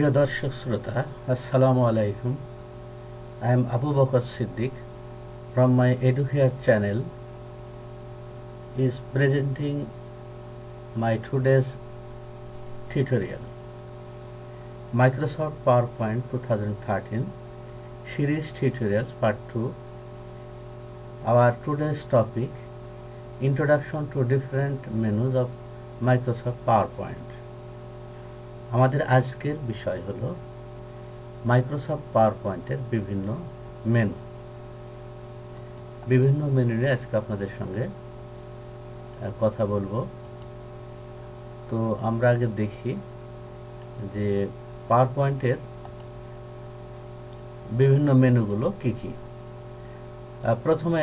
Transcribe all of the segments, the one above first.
প্রিয় দর্শক শ্রোতা, আসসালামু আলাইকুম। I am Abu Bakr Siddiq from my EduCare channel is presenting my today's tutorial. Microsoft PowerPoint 2013 series tutorials part 2. Our today's topic, introduction to different menus of Microsoft PowerPoint. আমাদের আজকের বিষয় হলো Microsoft পাওয়ারপয়েন্টের বিভিন্ন মেনু নিয়ে আজকে আপনাদের সঙ্গে কথা বলবো। তো আমরা আগে দেখি যে পাওয়ারপয়েন্টের বিভিন্ন মেনুগুলো কি কি। প্রথমে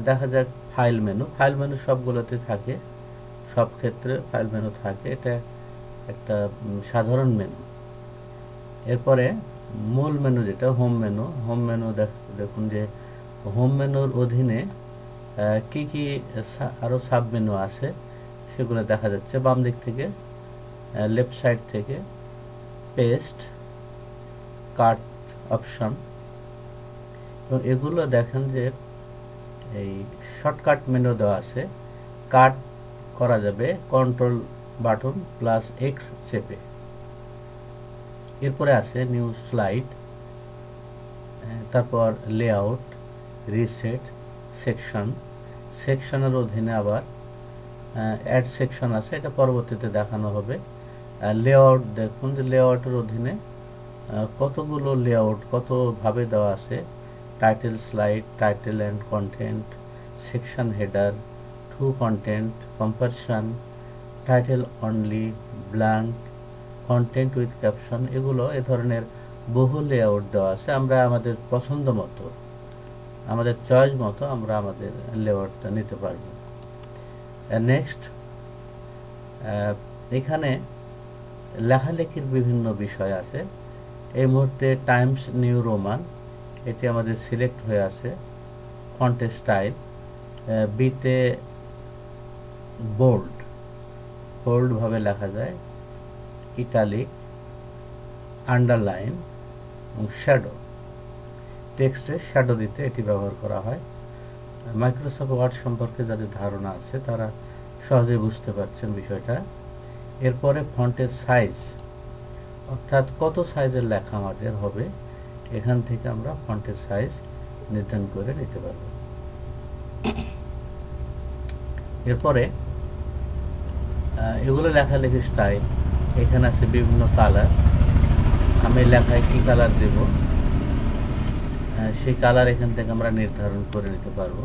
দেখা যাক ফাইল মেনু সবগুলোতে থাকে, সব ক্ষেত্রে ফাইল মেনু থাকে, এটা একটা সাধারণ মেনু। এরপরে মূল মেনু যেটা হোম মেনু দেখুন যে হোম মেনুর অধীনে কি কি আরো সাব মেনু আছে সেগুলো দেখা যাচ্ছে বাম দিক থেকে, লেফট সাইড থেকে পেস্ট, কাট অপশন, এবং এগুলো দেখেন যে এই শর্টকাট মেনু দেওয়া আছে, কাট করা যাবে কন্ট্রোল বাটন প্লাস এক্স চেপে। এরপরে আছে নিউ স্লাইড, তারপর লেআউট, রিসেট, সেকশনের অধীনে আবার অ্যাড সেকশন আছে, এটা পরবর্তীতে দেখানো হবে। লেআউট দেখুন যে লেআউটের অধীনে কতগুলো লেআউট কতভাবে দেওয়া আছে, title slide, title and content, section header, two content, comparison, title only, blank, content with caption, এগুলো এ ধরনের বহু লেআউট দেওয়া আছে। আমরা আমাদের পছন্দ মতো, আমাদের চয়েস মতো আমরা আমাদের লেআউটটা নিতে পারবো। নেক্সট, এখানে লেখালেখির বিভিন্ন বিষয় আছে। এই মুহূর্তে টাইমস নিউ রোমান এটি আমাদের সিলেক্ট হয়ে আছে। ফন্ট স্টাইল, বিতে বোল্ড ভাবে লেখা যায়, ইটালিক, আন্ডারলাইন এবং শ্যাডো, টেক্সটে শ্যাডো দিতে এটি ব্যবহার করা হয়। মাইক্রোসফট ওয়ার্ড সম্পর্কে যাদের ধারণা আছে তারা সহজে বুঝতে পারছেন বিষয়টা। এরপরে ফন্টের সাইজ, অর্থাৎ কত সাইজের লেখা আমাদের হবে, এখান থেকে আমরা ফন্টের সাইজ নির্ধারণ করে নিতে পারব। এরপরে এগুলো লেখালেখি স্টাইল, এখানে আছে বিভিন্ন কালার, আমি লেখায় কি কালার দেব সেই কালার এখান থেকে আমরা নির্ধারণ করে নিতে পারবো।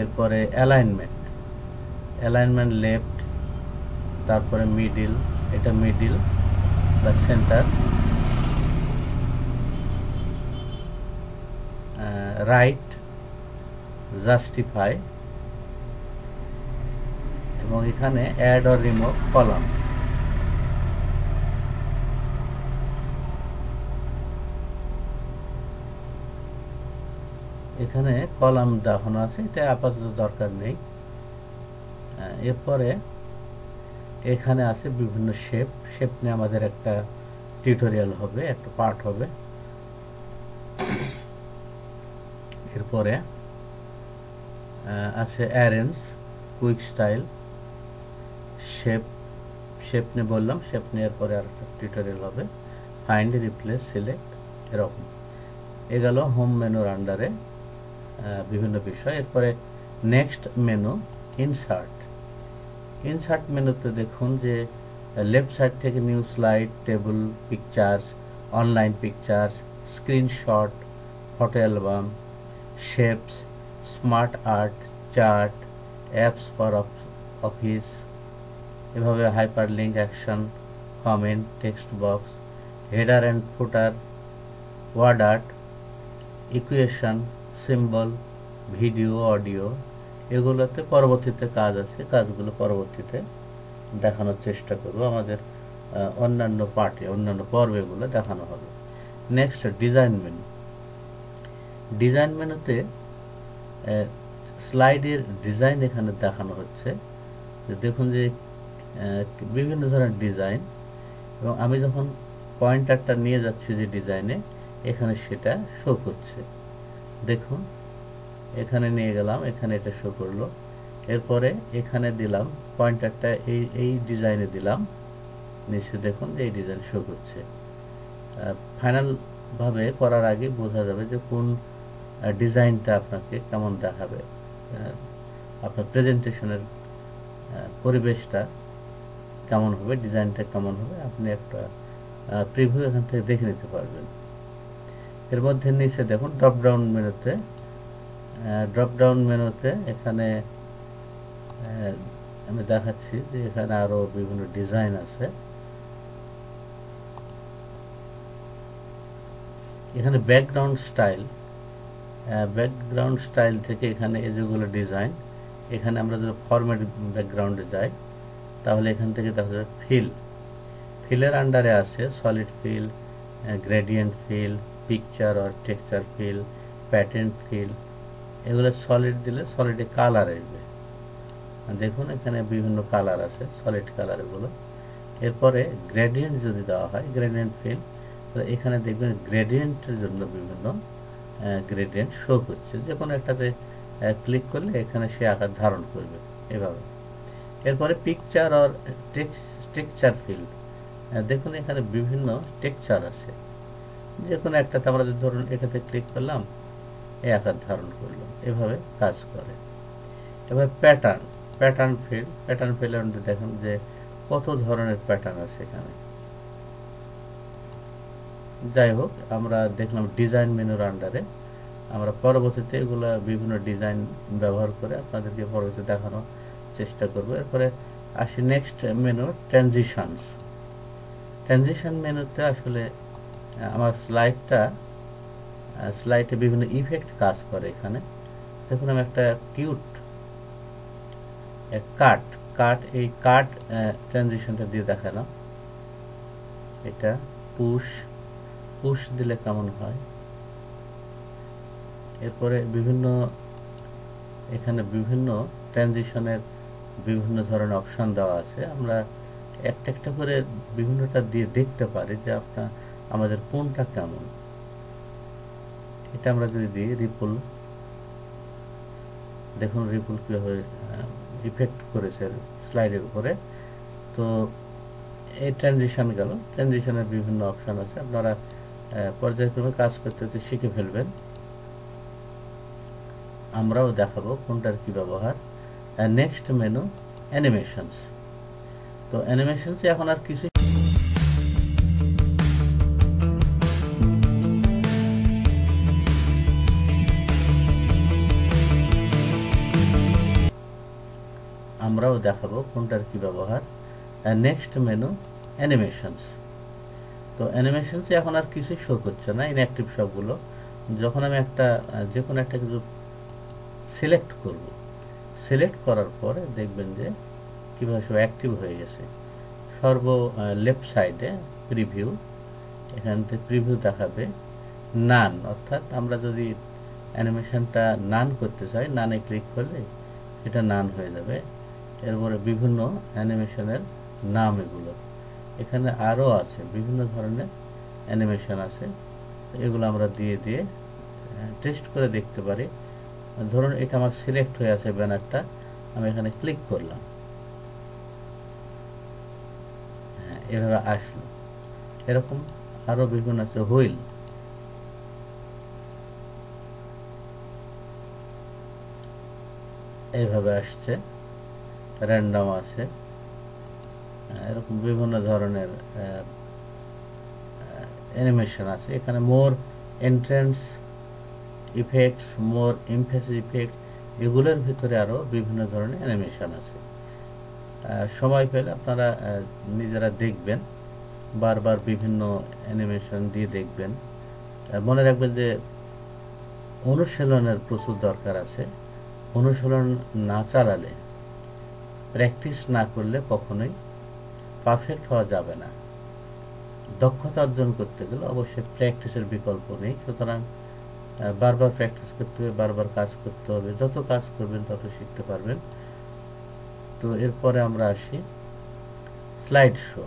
এরপরে অ্যালাইনমেন্ট লেফট, তারপরে মিডিল, এটা মিডিল বা সেন্টার, রাইট, জাস্টিফাই, এবং এখানে অ্যাড অর রিমুভ কলাম। এখানে কলাম দেখানো আছে, এটা আপাতত দরকার নেই। এরপরে এখানে আছে বিভিন্ন শেপ নিয়ে আমাদের একটা টিউটোরিয়াল হবে, একটা পার্ট হবে। এরপরে আছে অ্যারেঞ্জ, কুইক স্টাইল, শেপ নিয়ে বললাম, শেপ নিয়ে পরে আর একটা টিউটোরিয়াল হবে। ফাইন্ড, রিপ্লেস, সিলেক্ট, এরকম। এ গেল হোম মেনুর আন্ডারে বিভিন্ন বিষয়। এরপরে নেক্সট মেনু ইনসার্ট মেনুতে দেখুন যে লেফট সাইড থেকে new slide, table, pictures, online pictures, screenshot, photo album, shapes, smart art, chart, apps for office, এভাবে hyperlink, action, comment, text box, header and footer, word art, equation, symbol, video, audio, এগুলোতে পরবর্তীতে কাজ আছে, কাজগুলো পরবর্তীতে দেখানোর চেষ্টা করব। আমাদের অন্যান্য পর্বে এগুলো দেখানো হবে। নেক্সট, ডিজাইন মেনুতে স্লাইডের ডিজাইন এখানে দেখানো হচ্ছে। দেখুন যে বিভিন্ন ধরনের ডিজাইন, এবং আমি যখন পয়েন্টারটা নিয়ে যাচ্ছি যে ডিজাইনে, এখানে সেটা শো করছে। দেখুন এখানে নিয়ে গেলাম, এখানে এটা শো করলো। এরপরে এখানে দিলাম পয়েন্টারটা, এই ডিজাইনে দিলাম, নিচে দেখুন এই ডিজাইন শো করছে। ফাইনাল ভাবে করার আগে বোঝা যাবে যে কোন ডিজাইনটা আপনাকে কেমন দেখাবে, আপনার প্রেজেন্টেশনের পরিবেশটা কেমন হবে, ডিজাইনটা কেমন হবে, আপনি একটা প্রিভিউ এখান থেকে দেখে নিতে পারবেন। এর মধ্যে নিচে দেখুন ড্রপ ডাউন মেনুতে এখানে আমি দেখাচ্ছি যে এখানে আরো বিভিন্ন ডিজাইন আছে। এখানে ব্যাকগ্রাউন্ড স্টাইল থেকে এখানে এই যেগুলো ডিজাইন, এখানে আমরা যদি ফরম্যাট ব্যাকগ্রাউন্ডে যাই তাহলে এখান থেকে দেখা যাবে ফিলের আন্ডারে আছে solid fill, gradient fill, picture আর টেক্সচার ফিল, প্যাটার্ন ফিল। এগুলো সলিড দিলে সলিডে কালার আসবে। দেখুন এখানে বিভিন্ন কালার আছে, সলিড কালার এগুলো। এরপরে গ্রেডিয়েন্ট যদি দেওয়া হয়, গ্রেডিয়েন্ট ফিল, তো এখানে দেখবেন গ্রেডিয়েন্টের জন্য বিভিন্ন গ্রেডিয়েন্ট শো করছে। যে কোনো একটাতে ক্লিক করলে এখানে সে আকার ধারণ করবে এভাবে। এরপরে পিকচার আর টেক্সচার ফিল, দেখুন এখানে বিভিন্ন টেক্সচার আছে। যে কোনো একটাতে আমরা যদি ধরুন এটাতে ক্লিক করলাম, এই আকার ধারণ করলো, এভাবে কাজ করে। এবার প্যাটার্ন ফিলের মধ্যে দেখুন যে কত ধরনের প্যাটার্ন আছে এখানে। যাই হোক, আমরা দেখলাম ডিজাইন মেনুর আন্ডারে, আমরা পরবর্তীতে এগুলো বিভিন্ন ডিজাইন ব্যবহার করে আপনাদেরকে পরবর্তীতে দেখানোর চেষ্টা করব। এরপরে আসি নেক্সট মেনু, ট্রানজিশন মেনুতে আসলে আমার স্লাইডে বিভিন্ন ইফেক্ট কাজ করে। এখানে দেখুন আমি একটা কিউট এই কাট ট্রানজিশনটা দিয়ে দেখালাম। এটা পুশ দিলে কেমন হয়। এরপরে এখানে বিভিন্ন ট্রানজিশনের বিভিন্ন ধরনের অপশন দেওয়া আছে। আমরা একটা একটা করে বিভিন্নটা দিয়ে দেখতে পারি যে আমাদের কোনটা কেমন। এটা আমরা যদি দিই রিপল, দেখুন রিপল কিভাবে ইফেক্ট করেছে স্লাইডের উপরে। তো এই ট্রানজিশনের বিভিন্ন অপশন আছে, আপনারা পর্যায়ক্রমে কাজ করতে শিখে ফেলবেন। আমরাও দেখাবো কোনটার কি ব্যবহার। Next menu animations. তো অ্যানিমেশনস এখন আর কিছু আমরাও দেখাবো কোনটার কি ব্যবহার। Next menu animations. তো অ্যানিমেশনস এখন আর কিছু শো করছে না, ইনঅ্যাক্টিভ সবগুলো। যখন আমি যে কোনো একটা কিছু সিলেক্ট করার পরে দেখবেন যে কীভাবে সব অ্যাক্টিভ হয়ে গেছে। লেফট সাইডে প্রিভিউ, এখান থেকে প্রিভিউ দেখাবে নান, অর্থাৎ আমরা যদি অ্যানিমেশনটা নান করতে চাই, নানে ক্লিক করলে এটা নান হয়ে যাবে। এরপরে বিভিন্ন অ্যানিমেশনের নাম এগুলো এখানে আরও আছে, বিভিন্ন ধরনের অ্যানিমেশন আছে। এগুলো আমরা দিয়ে টেস্ট করে দেখতে পারি। ধরুন এটা আমার সিলেক্ট হয়ে আছে ব্যানারটা, আমি এখানে ক্লিক করলাম, হ্যাঁ এভাবে আসলো। এরকম আরও বিভিন্ন আছে। হুইল, এইভাবে আসছে, র্যান্ডম আছে, এরকম বিভিন্ন ধরনের অ্যানিমেশন আছে। এখানে মোর এন্ট্রেন্স ইফেক্টস, মোর ইমফেসিস ইফেক্ট, এগুলোর ভিতরে আরও বিভিন্ন ধরনের অ্যানিমেশন আছে। সময় পেলে আপনারা নিজেরা দেখবেন, বারবার বিভিন্ন অ্যানিমেশন দিয়ে দেখবেন। মনে রাখবেন যে অনুশীলনের প্রচুর দরকার আছে। অনুশীলন না চালালে, প্র্যাকটিস না করলে কখনোই পারফেক্ট হওয়া যাবে না। দক্ষতা অর্জন করতে গেলে অবশ্যই প্র্যাকটিসের বিকল্প নেই। সুতরাং বারবার প্র্যাকটিস করতে হবে, বারবার কাজ করতে হবে। যত কাজ করবেন তত শিখতে পারবেন। তো এরপরে আমরা আসি স্লাইড শো।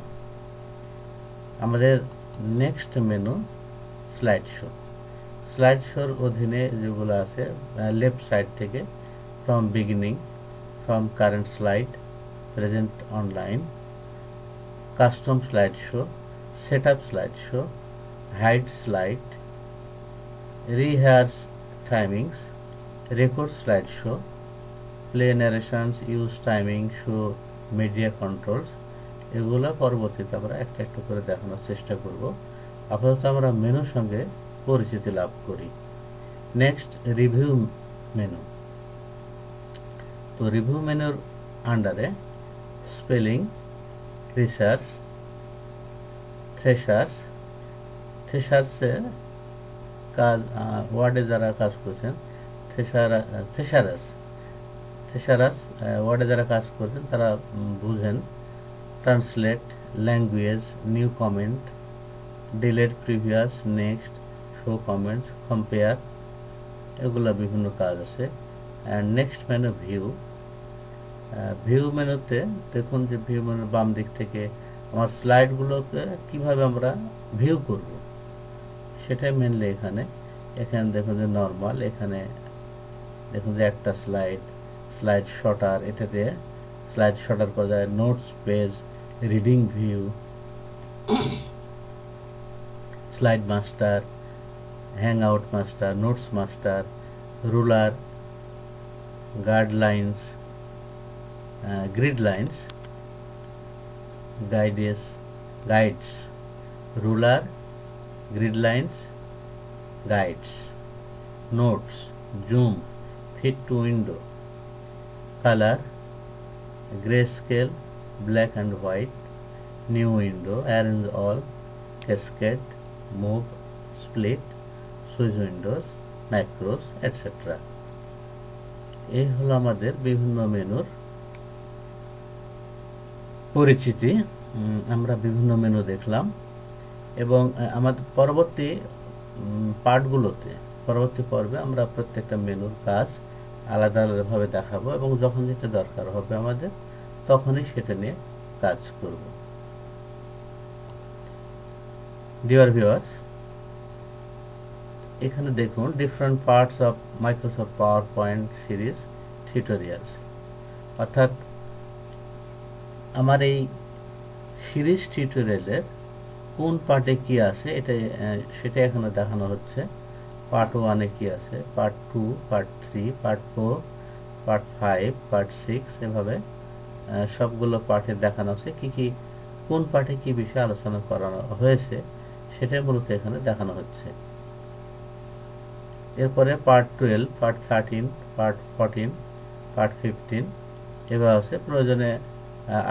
আমাদের next menu slide show. Slide শোর অধীনে যেগুলো আছে লেফট সাইড থেকে from beginning, from current slide, present online, custom slide show, setup slide show, hide slide, rehearse timings, record slide show, play narrations, use timing, show media controls. এগুলো পরবর্তীতে আমরা একটা একটা করে দেখানোর চেষ্টা করব। আপাতত আমরা মেনুর সঙ্গে পরিচিতি লাভ করি। Next review menu. তো রিভিউ মেনুর আন্ডারে স্পেলিং, রিসার্চ, থ্রেশার্সে কাজ, ওয়ার্ডে যারা কাজ করছেন, থেসারাস ওয়ার্ডে যারা কাজ করছেন তারা বুঝেন। Translate, language, new comment, delete, previous, next, show comments, compare, এগুলা বিভিন্ন কাজ আছে। And next menu view. View মেনুতে দেখুন যে ভিউ মেনুর বাম দিক থেকে আমার স্লাইডগুলোকে কিভাবে আমরা ভিউ করব সেটাই মেনলি এখানে দেখুন যে নর্মাল, এখানে দেখুন যে একটা স্লাইড শর্টার, এটা দিয়ে স্লাইড শর্টার করা যায়। Notes page, reading view, slide master, handout master, notes master, ruler, guidelines, grid lines, guides, ruler, grid lines, guides, notes, zoom, fit to window, colour, grayscale, black and white, new window, arrange all, cascade, move, split, switch windows, macros, etc. এই হলো আমাদের বিভিন্ন মেনুর পরিচিতি। আমরা বিভিন্ন menu দেখলাম এবং আমাদের পরবর্তী পর্বে আমরা প্রত্যেকটা মেনুর কাজ আলাদা আলাদাভাবে দেখাবো এবং যখন যেটা দরকার হবে আমাদের তখনই সেটা নিয়ে কাজ করব। ডিয়ার ভিউয়ার্স, এখানে দেখুন different parts of Microsoft power point series tutorials, অর্থাৎ আমার এই সিরিজ টিউটোরিয়ালের কোন পার্টে কি আছে সেটা এখানে দেখানো হচ্ছে। পার্ট 1-এ কি আছে, part 2, part 3, part 4, part 5, part 6, এভাবে সবগুলো পার্টে দেখানো হচ্ছে কি কোন পার্টে কি বিষয়ে আলোচনা করানো হয়েছে সেটাই মূলত এখানে দেখানো হচ্ছে। এরপরে পার্ট 12, পার্ট 13, পার্ট 14, পার্ট 15 এভাবে আছে। প্রয়োজনে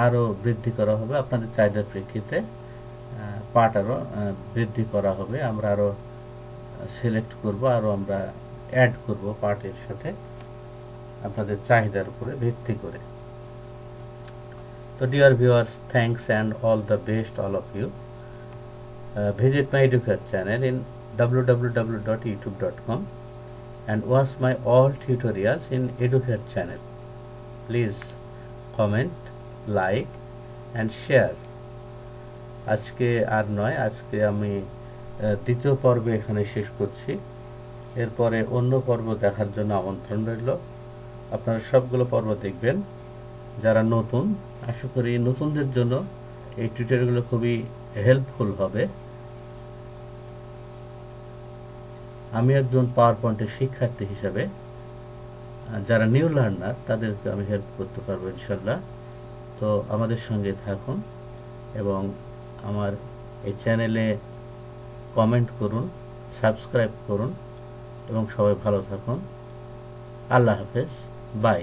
আরও বৃদ্ধি করা হবে, আপনাদের চাহিদার প্রেক্ষিতে পার্ট আরও বৃদ্ধি করা হবে। আমরা আরও সিলেক্ট করব, আরও আমরা অ্যাড করব পার্টের সাথে আপনাদের চাহিদার উপরে ভিত্তি করে। তো dear viewers, thanks and all the best all of you. Visit my Educare channel in www.youtube.com and watch my all tutorials in Educare channel. Please comment, like and share. আজকে আর নয়, আজকে আমি দ্বিতীয় পর্ব এখানে শেষ করছি। এরপরে অন্য পর্ব দেখার জন্য আমন্ত্রণ রইল। আপনারা সবগুলো পর্ব দেখবেন। যারা নতুন, আশা করি নতুনদের জন্য এই টিউটোরিয়ালগুলো খুবই হেল্পফুল হবে। আমি একজন পাওয়ার পয়েন্টের শিক্ষার্থী হিসেবে যারা নিউ লার্নার তাদেরকে আমি হেল্প করতে পারবো ইনশাল্লাহ। তো আমাদের সঙ্গে থাকুন এবং আমার এই চ্যানেলে কমেন্ট করুন, সাবস্ক্রাইব করুন এবং সবাই ভালো থাকুন। আল্লাহ হাফেজ, বাই।